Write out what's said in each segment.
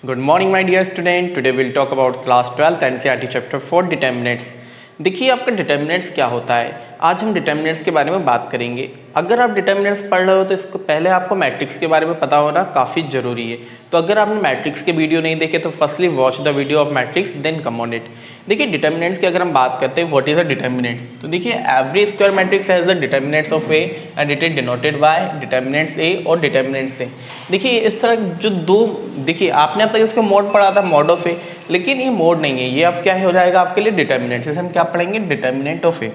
Good morning, my dear student. Today we'll talk about class 12th NCERT chapter 4 determinants. देखिए आपका determinants क्या होता है। आज हम डिटर्मिनेंट्स के बारे में बात करेंगे। अगर आप डिटर्मिनेंट्स पढ़ रहे हो तो इसको पहले आपको मैट्रिक्स के बारे में पता होना काफ़ी ज़रूरी है। तो अगर आपने मैट्रिक्स के वीडियो नहीं देखे तो firstly watch the video of matrix then come on it. देखिए डिटर्मिनेंट्स की अगर हम बात करते हैं व्हाट इज अ डिटर्मिनेंट, तो देखिए every square matrix has the determinants of A and it is denoted by determinants A और डिटर्मिनेंट्स ए। देखिए इस तरह जो दो, देखिए आपने अब तक इसको मोड पढ़ा था, मोड ऑफ ए, लेकिन ये मोड नहीं है, ये अब क्या हो जाएगा आपके लिए डिटर्मिनेंट। जैसे हम क्या पढ़ेंगे, डिटर्मिनेंट ऑफ ए।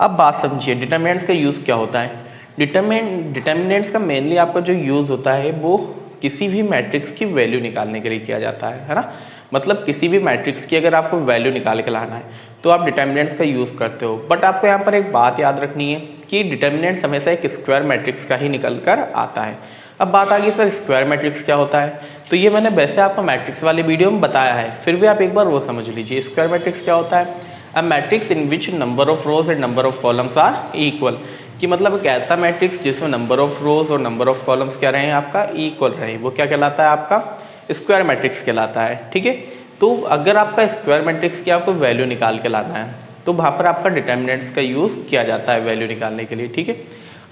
अब बात समझिए डिटर्मिनेंट्स का यूज़ क्या होता है। डिटर्मिनेंट्स का मेनली आपका जो यूज़ होता है वो किसी भी मैट्रिक्स की वैल्यू निकालने के लिए किया जाता है ना। मतलब किसी भी मैट्रिक्स की अगर आपको वैल्यू निकाल के लाना है तो आप डिटर्मिनेंट्स का यूज़ करते हो। बट आपको यहाँ पर एक बात याद रखनी है कि डिटर्मिनेंट्स हमेशा एक स्क्वायर मैट्रिक्स का ही निकल कर आता है। अब बात आ गई सर स्क्वायर मैट्रिक्स क्या होता है, तो ये मैंने वैसे आपको मैट्रिक्स वाली वीडियो में बताया है, फिर भी आप एक बार वो समझ लीजिए स्क्वायर मैट्रिक्स क्या होता है। A matrix in which number of rows and number of columns are equal, कि मतलब एक ऐसा मैट्रिक्स जिसमें नंबर ऑफ रोज और नंबर ऑफ कॉलम्स क्या रहे हैं आपका इक्वल रहे, वो क्या कहलाता है आपका स्क्वायर मैट्रिक्स कहलाता है। ठीक है, तो अगर आपका स्क्वायर मैट्रिक्स की आपको वैल्यू निकाल के लाना है तो वहाँ पर आपका डिटर्मिनेंट्स का यूज़ किया जाता है वैल्यू निकालने के लिए। ठीक है,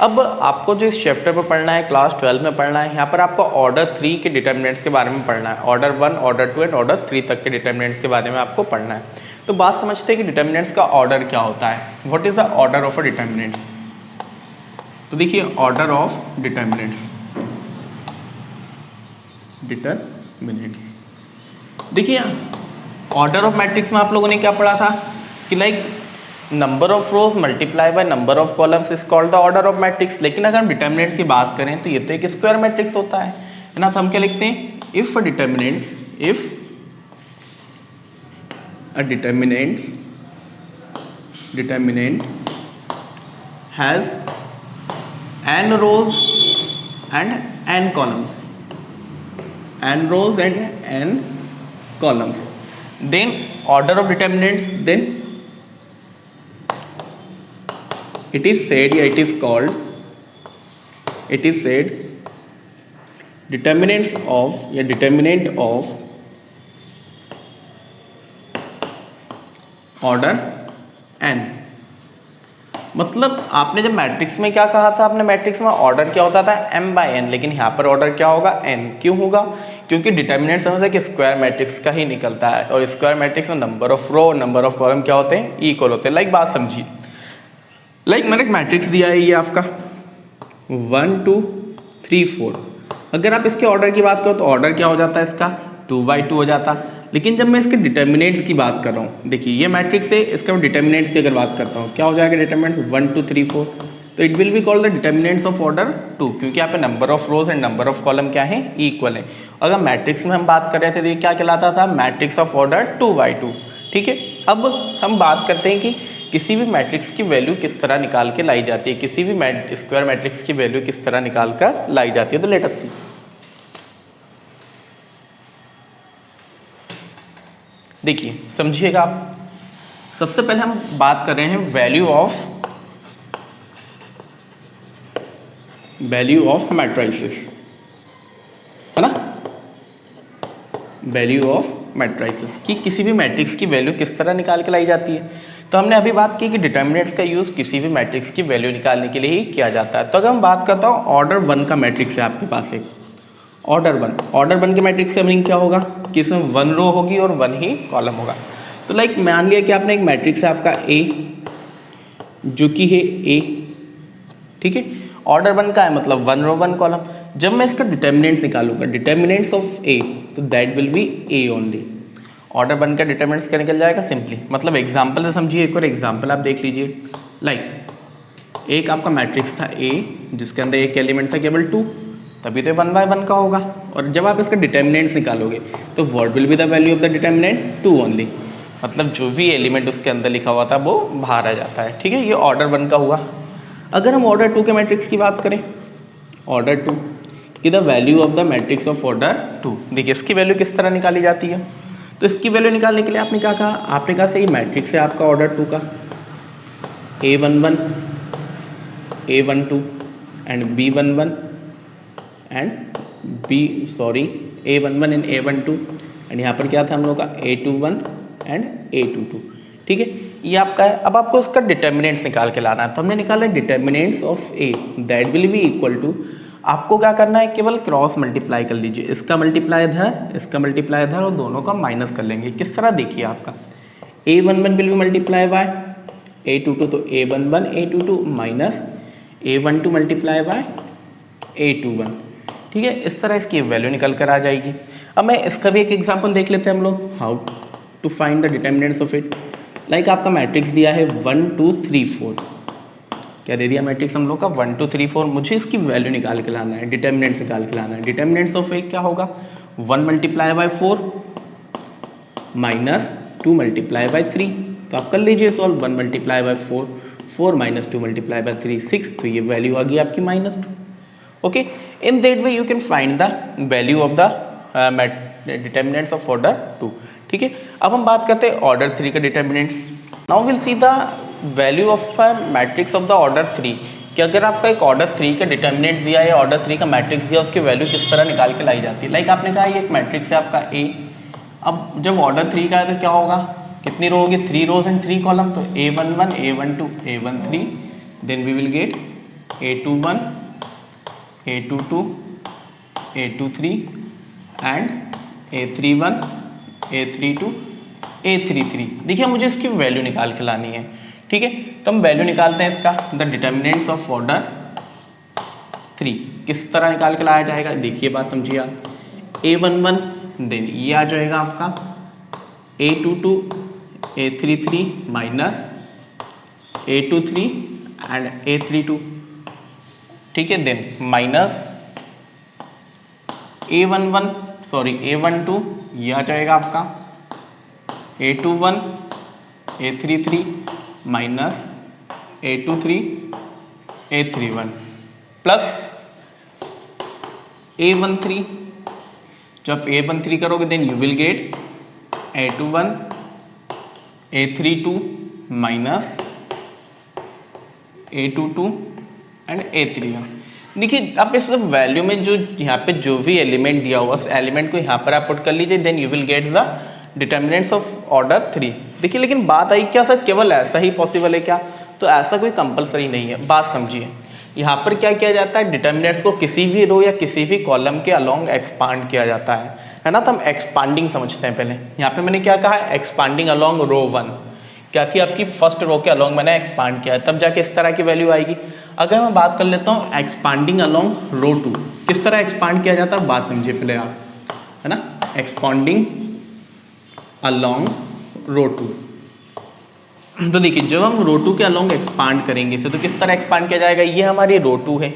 अब आपको जो इस चैप्टर पर पढ़ना है, क्लास 12 में पढ़ना है, यहाँ पर आपको ऑर्डर 3 के डिटर्मिनेंट्स के बारे में पढ़ना है। ऑर्डर 1, ऑर्डर 2 एंड ऑर्डर 3 तक के डिटर्मिनेंट्स के बारे में आपको पढ़ना है। तो बात समझते हैं कि डिटर्मिनेंट्स का ऑर्डर क्या होता है, what is the order of a determinant. तो देखिए ऑर्डर ऑफ डिटर्मिनेंट्स, देखिए ऑर्डर ऑफ मैट्रिक्स में आप लोगों ने क्या पढ़ा था कि like number of rose multiply by number of columns is called the order of matrix. लेकिन अगर हम डिटर्मिनेंट्स की बात करें तो ये तो एक स्क्वायर मैट्रिक्स होता है ना। तो हम क्या लिखते हैं, if a determinant has n rows and n columns, then order of determinants, then it is said determinant of order n। मतलब आपने जब मैट्रिक्स में क्या कहा था, आपने मैट्रिक्स में ऑर्डर क्या होता था m/n, लेकिन यहाँ पर ऑर्डर क्या होगा n। क्यों होगा, क्योंकि डिटर्मिनेंट समझते कि स्क्वायर मैट्रिक्स का ही निकलता है और स्क्वायर मैट्रिक्स में नंबर ऑफ रो और नंबर ऑफ कॉलम क्या होते हैं इक्वल होते हैं। लाइक बात समझिए, लाइक मैंने एक मैट्रिक्स दिया है ये आपका 1 2 3 4। अगर आप इसके ऑर्डर की बात करो तो ऑर्डर क्या हो जाता है इसका 2/2 हो जाता। लेकिन जब मैं इसके डिटर्मिनेंट्स की बात कर रहा हूँ, देखिए ये मैट्रिक्स है, इसका मैं डिटर्मिनेंट्स की अगर बात करता हूँ क्या हो जाएगा डिटर्मिनेंट्स 1 2 3 4, तो it will be called the determinants of order 2, क्योंकि यहाँ पे number of rows and number of column क्या है इक्वल है। अगर मैट्रिक्स में हम बात कर रहे थे तो ये क्या कहलाता था, मैट्रिक्स ऑफ ऑर्डर 2/2। ठीक है, अब हम बात करते हैं कि किसी भी मैट्रिक्स की वैल्यू किस तरह निकाल के लाई जाती है, किसी भी स्क्वायर मैट्रिक्स की वैल्यू किस तरह निकाल कर लाई जाती है। तो लेट अस सी, देखिए समझिएगा आप, सबसे पहले हम बात कर रहे हैं वैल्यू ऑफ मैट्रिसेस, है ना, वैल्यू ऑफ मैट्रिसेस की किसी भी मैट्रिक्स की वैल्यू किस तरह निकाल के लाई जाती है। तो हमने अभी बात की कि डिटर्मिनेंट्स का यूज़ किसी भी मैट्रिक्स की वैल्यू निकालने के लिए ही किया जाता है। तो अगर हम बात करता हूँ ऑर्डर 1 का मैट्रिक्स है आपके पास एक ऑर्डर 1 के मैट्रिक्स का मीनिंग क्या होगा कि इसमें 1 रो होगी और 1 ही कॉलम होगा। तो लाइक मान लिया कि आपने एक मैट्रिक्स है आपका ए जो कि है ए, ठीक है, ऑर्डर 1 का है मतलब 1 रो 1 कॉलम। जब मैं इसका डिटर्मिनेंट्स निकालूंगा, डिटर्मिनेंट्स ऑफ ए, तो that will B A only. Order 1 का डिटर्मिनेंट्स क्या निकल जाएगा सिंपली, मतलब एग्जांपल से समझिए, एक और एग्जांपल आप देख लीजिए। लाइक एक आपका मैट्रिक्स था ए जिसके अंदर एक एलिमेंट था केवल 2, तभी तो 1/1 का होगा। और जब आप इसका डिटर्मिनेंट्स निकालोगे तो what will be the value of the determinant 2 only, मतलब जो भी एलिमेंट उसके अंदर लिखा हुआ था वो बाहर आ जाता है। ठीक है, ये ऑर्डर 1 का हुआ। अगर हम ऑर्डर 2 के मैट्रिक्स की बात करें, ऑर्डर 2 की the value of the matrix of order 2, देखिए इसकी वैल्यू किस तरह निकाली जाती है। तो इसकी वैल्यू निकालने के लिए आपने क्या कहा, आपने कहा सही मैट्रिक्स है आपका ऑर्डर 2 का A11 A12 and B11 and A11 and A12 and यहाँ पर क्या था हम लोग का A21 एंड A22, ठीक है। ये आपका है। अब आपको इसका डिटर्मिनेंट्स निकाल के लाना है, तो हमने निकाला determinants of A that will be equal to, आपको क्या करना है, केवल क्रॉस मल्टीप्लाई कर लीजिए, इसका मल्टीप्लाई इधर, इसका मल्टीप्लाई इधर और दोनों का माइनस कर लेंगे। किस तरह देखिए, आपका A11 will be multiply by A22, तो A11 A22 minus A12 multiply by A21, ठीक है। इस तरह इसकी वैल्यू निकल कर आ जाएगी। अब मैं इसका भी एक एग्जांपल देख लेते हैं हम लोग, how to find the determinants of it. Like आपका मैट्रिक्स दिया है 1 2 3 4, क्या दे दिया मैट्रिक्स हम लोग का 1 2 3 4, मुझे इसकी वैल्यू निकाल के लाना है, डिटर्मिनेंट्स निकाल के लाना है। डिटर्मिनेंट्स ऑफ ए क्या होगा, 1 multiply by 4 minus 2 multiply by 3, तो आप कर लीजिए solve. 1 multiply by 4, 4 minus 2 multiply by 3 6, तो ये वैल्यू आ गई आपकी -2। Okay, in that way you can find the value of the determinants of order 2, ठीक है। अब हम बात करते हैं ऑर्डर 3 का determinants. Now will see the value of matrix of the order 3, कि अगर आपका एक ऑर्डर 3 का डिटर्मिनेंट्स दिया है, ऑर्डर 3 का मैट्रिक्स दिया, उसकी वैल्यू किस तरह निकाल के लाई जाती है। लाइक आपने कहा ये एक मैट्रिक्स है आपका A, अब जब ऑर्डर 3 का है तो क्या होगा, कितनी रो होगी, 3 रोज एंड 3 कॉलम, तो A11 A12 A13, then we will get A21 A22 A23 and A31 A32 A33। देखिए मुझे इसकी वैल्यू निकाल के लानी है, ठीक है। तो हम वैल्यू निकालते हैं इसका, द डिटर्मिनेंट्स ऑफ ऑर्डर 3 किस तरह निकाल के लाया जाएगा, देखिए बात समझिए आप। A11 देन ये आ जाएगा आपका A22 A33 minus A23 and A32, ठीक है। देन माइनस A12 ये आ जाएगा आपका A21 A33 minus A23 A31 plus A13, जब A13 करोगे then you will get A21 A32 minus A22 and A31। देखिए आप इस वैल्यू में जो यहाँ पे जो भी एलिमेंट दिया हुआ उस एलिमेंट को यहाँ पर आप पुट कर लीजिए, then you will get the determinants of order 3। देखिए लेकिन बात आई क्या सर, केवल ऐसा ही पॉसिबल है क्या, तो ऐसा कोई कंपलसरी नहीं है। बात समझिए, यहाँ पर क्या किया जाता है, डिटर्मिनेंट्स को किसी भी रो या किसी भी कॉलम के अलोंग एक्सपांड किया जाता है ना। तो हम एक्सपांडिंग समझते हैं पहले। यहाँ पे मैंने क्या कहा है, एक्सपांडिंग अलोंग रो 1, क्या थी आपकी फर्स्ट रो के अलोंग मैंने एक्सपांड किया है, तब जाके इस तरह की वैल्यू आएगी। अगर मैं बात कर लेता हूँ एक्सपांडिंग अलोंग रो 2, किस तरह एक्सपांड किया जाता है, बात समझिए पहले आप, है ना। एक्सपांडिंग अलोंग रो 2, तो देखिए जब हम रो 2 के अलोंग एक्सपांड करेंगे इसे, तो किस तरह एक्सपांड किया जाएगा, ये हमारी रो 2 है।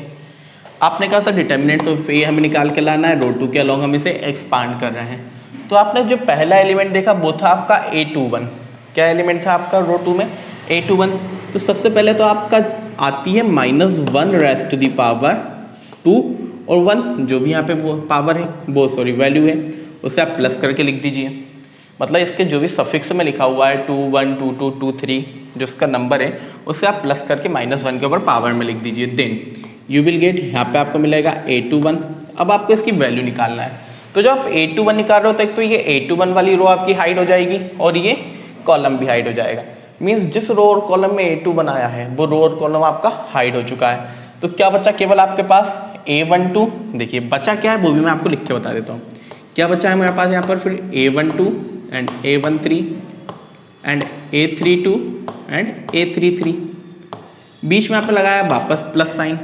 आपने कहा सर डिटर्मिनेंट्स ऑफ ए हमें निकाल के लाना है, रो 2 के अलोंग हम इसे एक्सपांड कर रहे हैं। तो आपने जो पहला एलिमेंट देखा वो था आपका A21, क्या एलिमेंट था आपका रो 2 में, A21। तो सबसे पहले तो आपका आती है -1 रेज़ टू दी पावर 2 और 1, जो भी यहाँ पे वो पावर है वो वैल्यू है, उसे आप प्लस करके लिख दीजिए। मतलब इसके जो भी सफिक्स में लिखा हुआ है 2 1 2 2 2 3 जो उसका नंबर है, उसे आप प्लस करके -1 के ऊपर पावर में लिख दीजिए। देन यू विल गेट, यहाँ पे आपको मिलेगा A21। अब आपको इसकी वैल्यू निकालना है, तो जब आप A21 निकाल रहे हो तो एक तो ये A21 वाली रो आपकी हाइड हो जाएगी और ये कॉलम भी हाइड हो जाएगा। मीन्स जिस रो और कॉलम में A21 आया है वो रो और कॉलम आपका हाइड हो चुका है। तो क्या बचा केवल आपके पास A12, देखिए बचा क्या है वो भी मैं आपको लिख के बता देता हूँ। क्या बचा है मेरे पास यहाँ पर, फिर A12 and A13 and A32 and A33, बीच में आपने लगाया वापस प्लस साइन,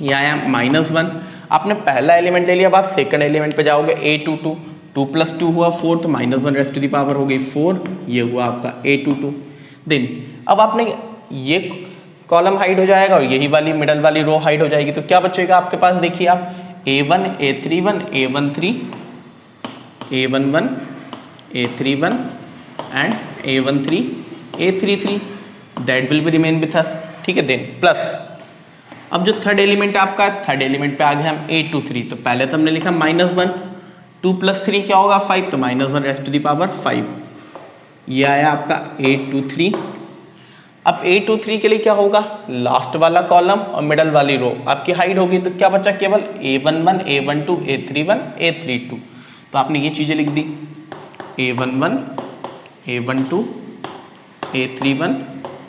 ये आया -1। आपने पहला एलिमेंट ले लिया, अब आप सेकंड एलिमेंट पे जाओगे A22, 2 + 2 हुआ 4, तो -1 रेज़ टू दी पावर हो गई 4, ये हुआ आपका A22। देन अब आपने ये कॉलम हाइड हो जाएगा और यही वाली मिडल वाली रो हाइड हो जाएगी, तो क्या बचेगा आपके पास, देखिए आप A1 A31 A13 A11 A31 and A13 A33, that will be remain with us, ठीक है। देन प्लस अब जो थर्ड एलिमेंट आपका, थर्ड एलिमेंट पे आ गए हम A23, तो पहले तो हमने लिखा -1, 2 + 3 क्या होगा 5, तो -1 रेज़ टू दी पावर 5, ये आया आपका A23। अब A23 के लिए क्या होगा, लास्ट वाला कॉलम और मिडल वाली रो आपकी हाइड होगी, तो क्या बचा केवल A11, A12, A31, A32। तो आपने ये चीज़ें लिख दी, A11, A12, A31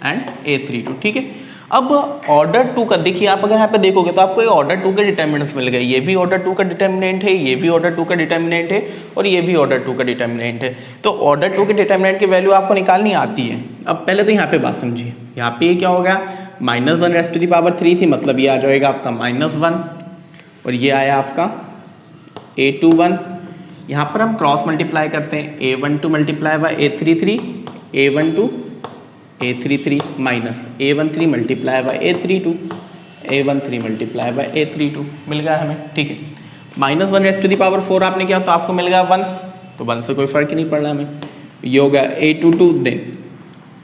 and A32, ठीक है। अब ऑर्डर 2 का देखिए, आप अगर यहाँ पे देखोगे तो आपको ये ऑर्डर 2 के डिटर्मिनेंट्स मिल गए, ये भी ऑर्डर 2 का डिटर्मिनेंट है, ये भी ऑर्डर 2 का डिटर्मिनेंट है और ये भी ऑर्डर 2 का डिटर्मिनेंट है। तो ऑर्डर 2 के डिटर्मिनेंट की वैल्यू आपको निकालनी आती है। अब पहले तो यहाँ पे बात समझिए, यहाँ पे ये क्या हो गया, -1⁻³ थी, मतलब ये आ जाएगा आपका -1 और ये आया आपका A21। यहाँ पर हम क्रॉस मल्टीप्लाई करते हैं, A12 multiply by A33, A12 A33 minus A13 multiply by A32, A13 multiply by A32 मिल गया हमें, ठीक है। -1⁻⁴ आपने किया तो आपको मिल गया 1, तो 1 से कोई फर्क ही नहीं पड़ रहा हमें। ये हो गया A22, then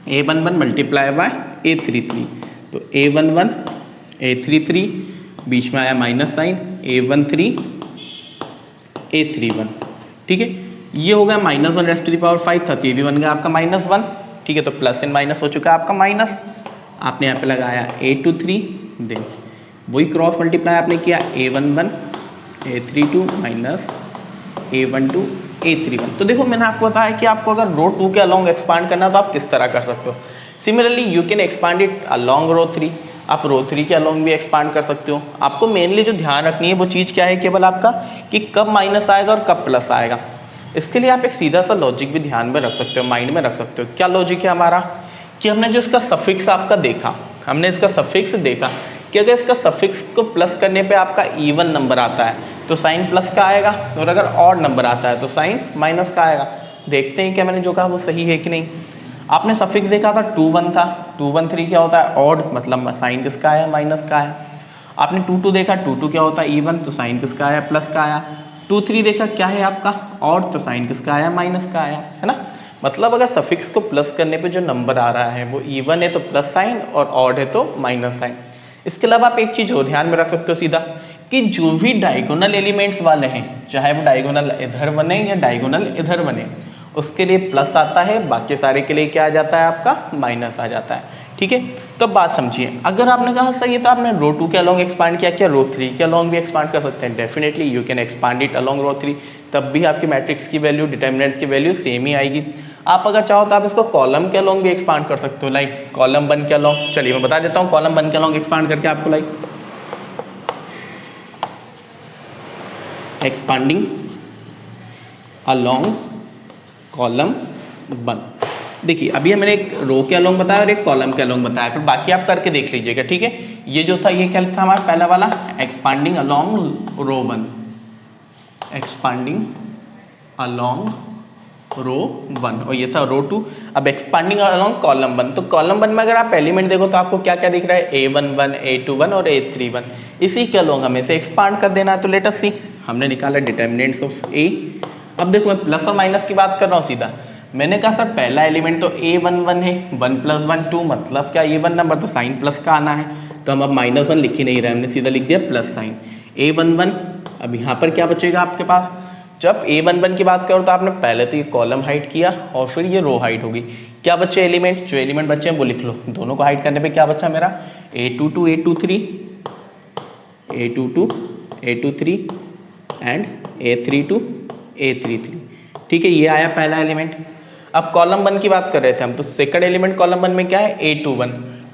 A11 multiply by A33, तो A11 A33 बीच में आया माइनस साइन, A13 A31, ठीक है। ये हो गया -1⁻⁵ था, तो ये भी बन गया आपका -1, ठीक है। तो प्लस इन माइनस हो चुका है आपका माइनस, आपने यहाँ पे लगाया A23, देन वही क्रॉस मल्टीप्लाई आपने किया A11 A32 minus A12 A31। तो देखो मैंने आपको बताया कि आपको अगर रो 2 के अलॉन्ग एक्सपांड करना तो आप किस तरह कर सकते हो। Similarly you can expand it along row 3, आप रो 3 के अलॉन्ग भी एक्सपांड कर सकते हो। आपको मेनली जो ध्यान रखनी है वो चीज़ क्या है केवल आपका, कि कब माइनस आएगा और कब प्लस आएगा। इसके लिए आप एक सीधा सा लॉजिक भी ध्यान में रख सकते हो, माइंड में रख सकते हो। क्या लॉजिक है हमारा, कि हमने जो इसका सफिक्स आपका देखा, हमने इसका सफिक्स देखा कि अगर इसका सफिक्स को प्लस करने पे आपका इवन नंबर आता है तो साइन प्लस का आएगा, और अगर ऑड नंबर आता है तो साइन माइनस का आएगा। देखते हैं क्या मैंने जो कहा वो सही है कि नहीं। आपने सफिक्स देखा था 2 1 था, 2 1 3 क्या होता है, ऑड, मतलब साइन किसका आया, माइनस का आया। आपने 2 2 देखा, 2 2 क्या होता है, इवन, तो साइन किसका आया, प्लस का आया। 2 3 देखा क्या है आपका, ऑड, तो साइन किसका आया, माइनस का आया, है ना। मतलब अगर सफिक्स को प्लस करने पे जो नंबर आ रहा है वो इवन है तो प्लस साइन, और ऑड है तो माइनस साइन। इसके अलावा आप एक चीज़ और ध्यान में रख सकते हो सीधा, कि जो भी डायगोनल एलिमेंट्स वाले हैं, चाहे वो डायगोनल इधर बने या डायगोनल इधर बने, उसके लिए प्लस आता है, बाकी सारे के लिए क्या आ जाता है आपका, माइनस आ जाता है, ठीक है। तो बात समझिए, अगर आपने कहा सही है तो आपने रो 2 के अलॉन्ग एक्सपांड किया, क्या रो 3 के अलॉन्ग भी एक्सपांड कर सकते हैं, definitely you can expand it along row 3, तब भी आपकी मैट्रिक्स की वैल्यू, डिटर्मिनेंट्स की वैल्यू सेम ही आएगी। आप अगर चाहो तो आप इसको कॉलम के अलॉन्ग भी एक्सपांड कर सकते हो, लाइक कॉलम 1 के अलॉन्ग। चलिए मैं बता देता हूँ कॉलम 1 के अलॉन्ग एक्सपांड करके आपको, लाइक एक्सपांडिंग अलॉन्ग कॉलम 1। देखिए अभी मैंने एक रो के अलॉन्ग बताया और एक कॉलम के अलॉन्ग बताया, फिर बाकी आप करके देख लीजिएगा, ठीक है। ये जो था ये क्या था हमारा पहला वाला, एक्सपांडिंग अलॉन्ग रो 1, एक्सपांडिंग अलॉन्ग रो 1, और ये था रो 2। अब एक्सपांडिंग अलॉन्ग कॉलम 1, तो कॉलम 1 में अगर आप एलिमेंट देखो तो आपको क्या क्या दिख रहा है, A11 A21 और A31, इसी के अलॉन्ग हमें से एक्सपांड कर देना है। तो लेट अस सी, हमने निकाला डिटर्मिनेंट्स ऑफ A। अब देखो मैं प्लस और माइनस की बात कर रहा हूँ सीधा, मैंने कहा सर पहला एलिमेंट तो A11 है, 1 + 1 2, मतलब क्या इवन नंबर, तो साइन प्लस का आना है, तो हम अब -1 लिख ही नहीं रहे, हमने सीधा लिख दिया प्लस साइन A11। अब यहाँ पर क्या बचेगा आपके पास, जब A11 की बात करो तो आपने पहले तो ये कॉलम हाइट किया और फिर ये रो हाइट होगी। क्या बचे एलिमेंट, जो एलिमेंट बचे हैं वो लिख लो, दोनों को हाइट करने पे क्या बचा मेरा, A22 A23 A22 A23 and A32 A33, ठीक है। ये आया पहला एलिमेंट। अब कॉलम 1 की बात कर रहे थे हम, तो सेकंड एलिमेंट कॉलम 1 में क्या है, A21,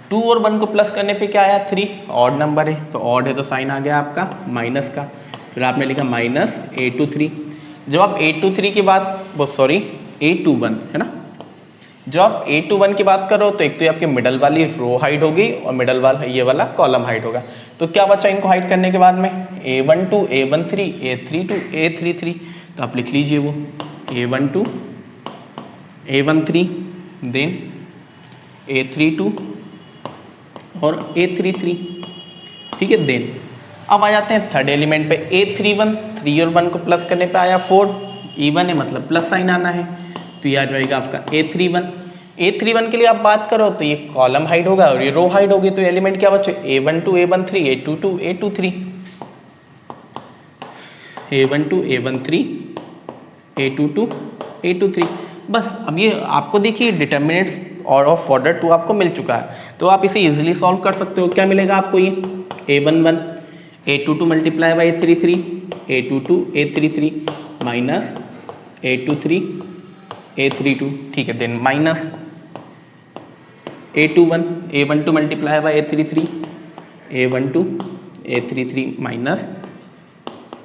2 और 1 को प्लस करने पे क्या आया, 3, ऑड नंबर है, तो ऑड है तो साइन आ गया आपका माइनस का, फिर आपने लिखा माइनस A23। जब आप A23 की बात, वो सॉरी A21 है ना, जब आप A21 की बात करो तो एक तो ये आपके मिडल वाली रो हाइट होगी और मिडल वाला ये वाला कॉलम हाइट होगा। तो क्या बचा इनको हाइट करने के बाद में, A12 A13 A32 A33, तो आप लिख लीजिए वो A12 A13 देन A32 और A33, ठीक है। देन अब आ जाते हैं थर्ड एलिमेंट पे, A31, 3 और 1 को प्लस करने पे आया 4, इवन है मतलब प्लस साइन आना है, तो ये आ जाएगा आपका A31। A31 के लिए आप बात करो तो ये कॉलम हाइट होगा और ये रो हाइट होगी, तो एलिमेंट क्या बचे, A12 A13 A22 A23, A12 A13 A22 A23। बस अब ये आपको देखिए डिटर्मिनेंट्स और ऑफ ऑर्डर 2 आपको मिल चुका है, तो आप इसे इजीली सॉल्व कर सकते हो। क्या मिलेगा आपको, ये A11 A22 multiply by A33 A22 A33 minus A23 A32, ठीक है। Then minus A21 A12 multiply by A33 A12 A33 minus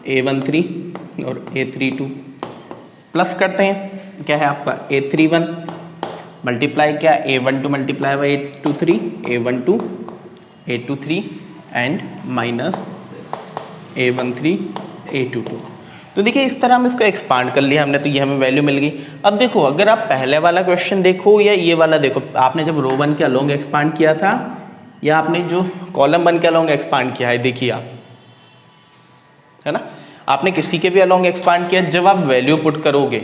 A13 और A32 प्लस करते हैं, क्या है आपका A31 मल्टीप्लाई क्या A12 multiply by A23 A12 A23 and minus A13 A22। तो देखिए इस तरह हम इसको एक्सपांड कर लिया हमने, तो ये हमें वैल्यू मिल गई। अब देखो अगर आप पहले वाला क्वेश्चन देखो या ये वाला देखो, आपने जब रो 1 के अलोंग एक्सपांड किया था या आपने जो कॉलम 1 के अलोंग एक्सपांड किया है, देखिए आप, है ना, आपने किसी के भी अलोंग एक्सपांड किया, जब आप वैल्यू पुट करोगे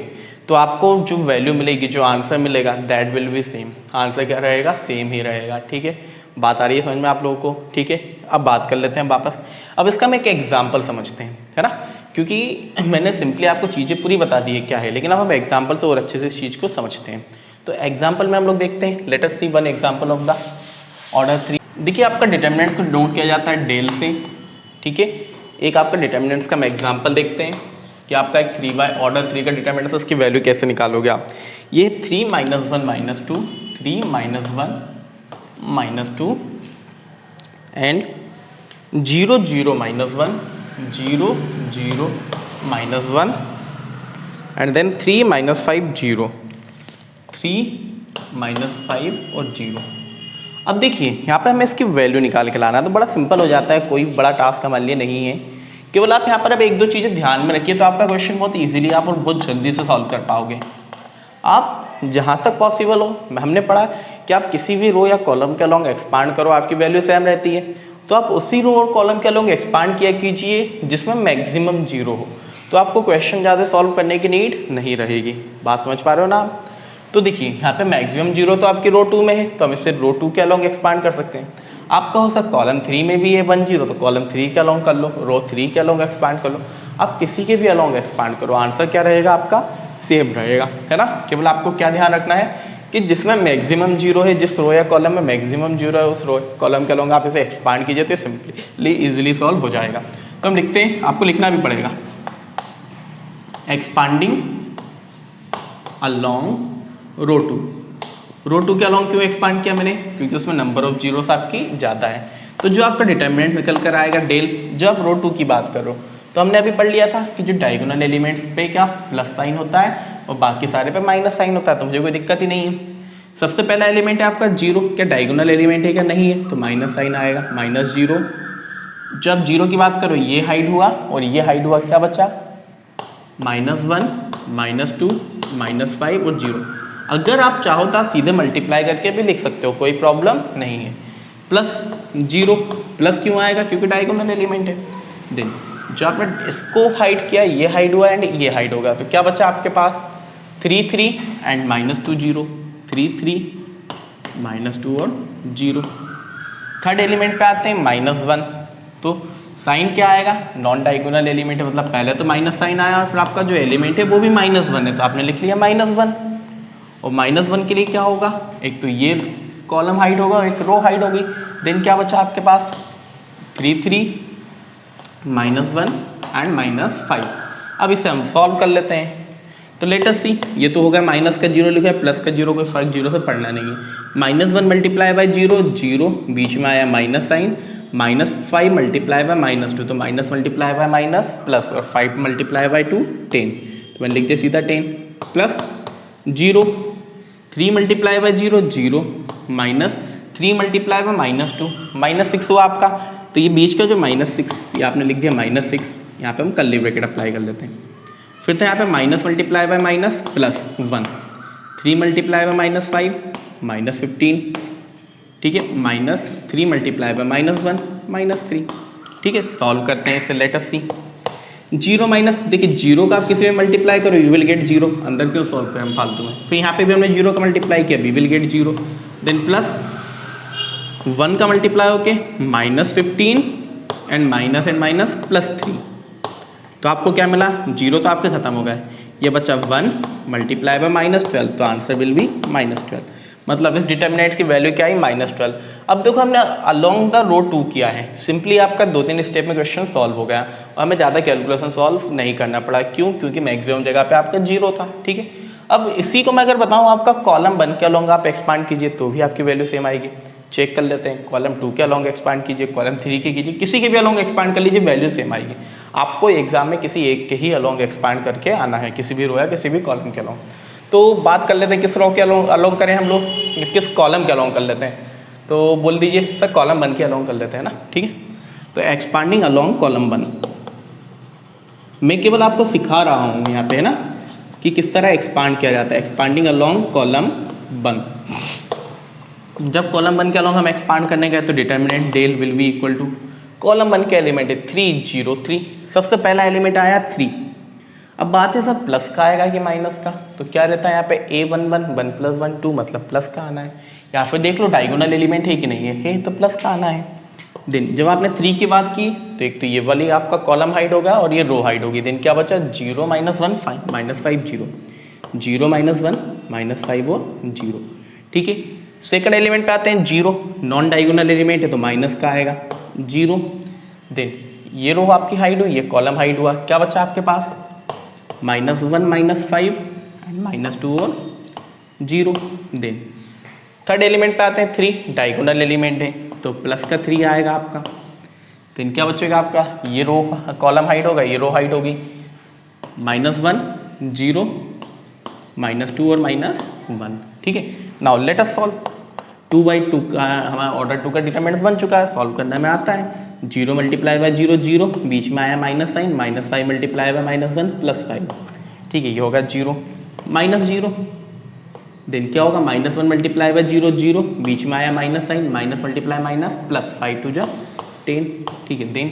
तो आपको जो वैल्यू मिलेगी, जो आंसर मिलेगा, that will B same. Answer क्या रहेगा, सेम ही रहेगा, ठीक है। बात आ रही है समझ में आप लोगों को, ठीक है। अब बात कर लेते हैं वापस, अब इसका हम एक एग्जाम्पल समझते हैं, है ना, क्योंकि मैंने सिंपली आपको चीज़ें पूरी बता दी है क्या है, लेकिन अब हम एग्जाम्पल से और अच्छे से इस चीज़ को समझते हैं। तो एग्जाम्पल में हम लोग देखते हैं, let us see one example of the order 3। देखिए आपका डिटर्मिनेंट्स को डिनोट किया जाता है डेल से, ठीक है। एक आपका डिटर्मिनेंट्स का हम एग्जाम्पल देखते हैं कि आपका एक 3 बाय ऑर्डर 3 का डिटर्मिनेंट्स, उसकी वैल्यू कैसे निकालोगे आप। ये 3 - 1 - 2 3 - 1 - 2 एंड 0 0 - 1 0 0 - 1 एंड देन 3 - 5 0 3 - 5 और 0। अब देखिए यहाँ पे हमें इसकी वैल्यू निकाल के लाना है, तो बड़ा सिंपल हो जाता है, कोई बड़ा टास्क हमारे लिए नहीं है। केवल आप यहाँ पर अब 1-2 चीज़ें ध्यान में रखिए, तो आपका क्वेश्चन बहुत इजीली आप और बहुत जल्दी से सॉल्व कर पाओगे। आप जहाँ तक पॉसिबल हो, हमने पढ़ा कि आप किसी भी रो या कॉलम के अलोंग एक्सपांड करो, आपकी वैल्यू सेम रहती है, तो आप उसी रो और कॉलम के अलोंग एक्सपांड किया कीजिए जिसमें मैक्सिमम 0 हो, तो आपको क्वेश्चन ज़्यादा सॉल्व करने की नीड नहीं रहेगी। बात समझ पा रहे हो ना आप। तो देखिए यहाँ पे मैक्सिमम 0 तो आपकी रो 2 में है, तो हम इससे रो 2 के अलोंग एक्सपांड कर सकते हैं। आपका हो सकता कॉलम 3 में भी है 1 0, तो कॉलम 3 के अलोंग कर लो, रो 3 के अलोंग एक्सपांड कर लो, आप किसी के भी अलोंग एक्सपांड करो, आंसर क्या रहेगा आपका, सेम रहेगा, है ना। केवल आपको क्या ध्यान रखना है कि जिसमें मैक्सिमम 0 है, जिस रो या कॉलम में मैक्सिमम 0 है, उस रो कॉलम के अलोंग आप इसे एक्सपांड कीजिए तो सिंपली इजीली सॉल्व हो जाएगा। तो हम लिखते हैं, आपको लिखना भी पड़ेगा, एक्सपांडिंग अलोंग रो 2। रो 2 के अलोंग क्यों एक्सपांड किया मैंने, क्योंकि उसमें नंबर ऑफ जीरोस आपकी ज़्यादा है। तो जो आपका डिटर्मिनेंट निकल कर आएगा डेल, जब आप रो 2 की बात करो, तो हमने अभी पढ़ लिया था कि जो डायगोनल एलिमेंट्स पे क्या प्लस साइन होता है और बाकी सारे पे माइनस साइन होता है, तो मुझे कोई दिक्कत ही नहीं है। सबसे पहला एलिमेंट है आपका 0, क्या डायगोनल एलिमेंट है क्या, नहीं है, तो माइनस साइन आएगा, -0। जब 0 की बात करो, ये हाइड हुआ और ये हाइड हुआ, क्या बचा, -1 -2 -5 और 0। अगर आप चाहो तो आप सीधे मल्टीप्लाई करके भी लिख सकते हो, कोई प्रॉब्लम नहीं है। +0, प्लस क्यों आएगा, क्योंकि डायगोनल एलिमेंट है। देन जो आपने इसको हाइड किया, ये हाइड हुआ एंड ये हाइड होगा, तो क्या बचा आपके पास 3 3 एंड -2 0 3 3 -2 और 0। थर्ड एलिमेंट पे आते हैं -1, तो साइन क्या आएगा, नॉन डायगोनल एलिमेंट है, मतलब पहले तो माइनस साइन आया और फिर आपका जो एलिमेंट है वो भी -1 है, तो आपने लिख लिया -1। और -1 के लिए क्या होगा, एक तो ये कॉलम हाइड होगा और एक रो हाइड होगी। देन क्या बचा आपके पास 3 3 -1 एंड -5। अब इसे हम सॉल्व कर लेते हैं, तो लेट अस सी, ये तो होगा माइनस का 0 लिखा है, प्लस का 0, कोई फर्क 0 से पड़ना नहीं है। -1 मल्टीप्लाई बाई 0 0, बीच में आया माइनस साइन, -5 मल्टीप्लाई बाय -2, तो minus multiply by minus plus, और 5 मल्टीप्लाई बाय 2 10, तो मैंने लिख दिया सीधा 10 plus 0 3 multiply by 0 0 minus 3 multiply by -2 -6 हुआ आपका, तो ये बीच का जो -6 ये आपने लिख दिया -6, यहाँ पे हम कर्ली ब्रैकेट अप्लाई कर लेते हैं। फिर तो यहाँ पे minus multiply by minus plus 1, 3 multiply by -5 -15, ठीक है, -3 मल्टीप्लाई बाय -1 -3, ठीक है। सॉल्व करते हैं इसे, लेट अस सी। 0 माइनस, देखिए 0 का आप किसी में मल्टीप्लाई करो, यू विल गेट 0, अंदर क्यों सॉल्व करें हम फालतू में। फिर यहाँ पे भी हमने 0 का मल्टीप्लाई किया, we will get 0। Then plus 1 का मल्टीप्लाई होके -15 एंड माइनस +3, तो आपको क्या मिला, 0 तो आपके खत्म हो गए, ये बचा 1 मल्टीप्लाई बाय -12, तो आंसर विल बी -12। मतलब इस डिटर्मिनेंट की वैल्यू क्या आई -12। अब देखो हमने अलोंग द रो 2 किया है, सिंपली आपका 2-3 स्टेप में क्वेश्चन सॉल्व हो गया और हमें ज़्यादा कैलकुलेशन सॉल्व नहीं करना पड़ा। क्यों? क्योंकि मैक्सिमम जगह पे आपका 0 था। ठीक है, अब इसी को मैं अगर बताऊँ आपका कॉलम 1 के अलोंग आप एक्सपांड कीजिए तो भी आपकी वैल्यू सेम आएगी। चेक कर लेते हैं, कॉलम 2 के अलोंग एक्सपांड कीजिए, कॉलम 3 के कीजिए, किसी के भी अलोंग एक्सपांड कर लीजिए, वैल्यू सेम आएगी। आपको एग्जाम में किसी एक के ही अलोंग एक्सपांड करके आना है, किसी भी रो या किसी भी कॉलम के अलोंग। तो बात कर लेते हैं किस रो के अलोंग करें हम लोग, किस कॉलम के अलोंग कर लेते हैं। तो बोल दीजिए सर कॉलम 1 के अलोंग कर लेते हैं ना। ठीक है, तो एक्सपांडिंग अलोंग कॉलम 1, मैं केवल आपको सिखा रहा हूँ यहाँ पे है ना कि किस तरह एक्सपांड किया जाता है। एक्सपांडिंग अलोंग कॉलम 1, जब कॉलम 1 के अलोंग हम एक्सपांड करने गए तो determinant del will be equal to, column 1 के एलिमेंट है 3 0 3, सबसे पहला एलिमेंट आया 3। अब बात है सर प्लस का आएगा कि माइनस का, तो क्या रहता है यहाँ पे a11 1 + 1 2, मतलब प्लस का आना है। या फिर देख लो डायगोनल एलिमेंट है कि नहीं है, तो प्लस का आना है। देन जब आपने 3 की बात की तो एक तो ये वाली आपका कॉलम हाइट होगा और ये रो हाइट होगी। देन क्या बचा 0 - 1 5 -5 0, 0 - 1 -5 और 0। ठीक है, सेकंड एलिमेंट पे आते हैं 0, नॉन डायगोनल एलिमेंट है तो माइनस का आएगा 0। देन ये रो आपकी हाइट हुई, ये कॉलम हाइट हुआ, क्या बचा आपके पास -1 -5 एंड -2 और 0। देन थर्ड एलिमेंट पे आते हैं 3, डायगोनल एलिमेंट है तो प्लस का 3 आएगा आपका। देन क्या बचेगा आपका, ये रो कॉलम हाइट होगा, ये रो हाइट होगी, -1 0 -2 और -1। ठीक है, नाउ लेट अस सॉल्व। 2/2 का हमारा ऑर्डर 2 का डिटरमिनेंट बन चुका है, सॉल्व करने में आता है। 0 × 0 0, बीच में आया माइनस साइन, -5 × -1 +5। ठीक है, ये होगा 0 -0। देन क्या होगा -1 × 0 0, बीच में आया माइनस साइन, -1 × -+5 2 × 10। ठीक है, देन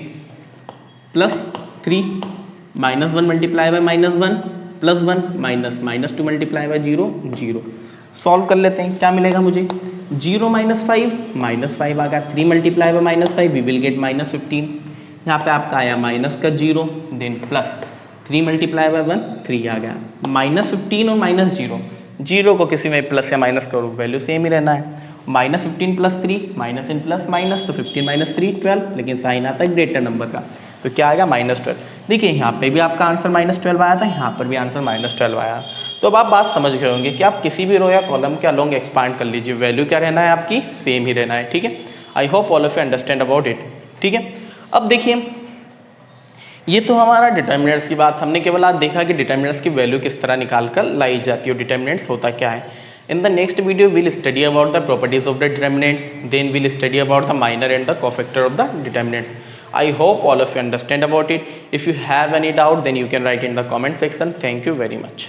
+3 -1 × -1 +1 -2 × 0 0। सॉल्व कर लेते हैं, क्या मिलेगा मुझे 0 - 5 -5 आ गया, 3 × -5 वी विल गेट -15। यहाँ पे आपका आया माइनस का 0, देन प्लस 3 × 1 3 आ गया, -15 और -0, 0 को किसी में प्लस या माइनस करो वैल्यू सेम ही रहना है। -15 + 3 माइनस इन प्लस माइनस, तो 15 - 3 12, लेकिन साइन आता है ग्रेटर नंबर का, तो क्या आएगा -12। देखिए यहाँ पे भी आपका आंसर -12 आया था, यहाँ पर भी आंसर -12 आया। तो अब आप बात समझ गए होंगे कि आप किसी भी रो या कॉलम के अलोंग एक्सपांड कर लीजिए, वैल्यू क्या रहना है आपकी सेम ही रहना है। ठीक है, I hope all of you understand about it. ठीक है, अब देखिए ये तो हमारा डिटर्मिनेंट्स की बात, हमने केवल आज देखा कि डिटर्मिनेंट्स की वैल्यू किस तरह निकाल कर लाई जाती है, डिटर्मिनेंट्स होता क्या है। In the next video will study about the properties of the determinants, then will study about the minor and the cofactor of the determinants. I hope all of you understand about it. If you have any doubt, then you can write in the comment section. Thank you very much.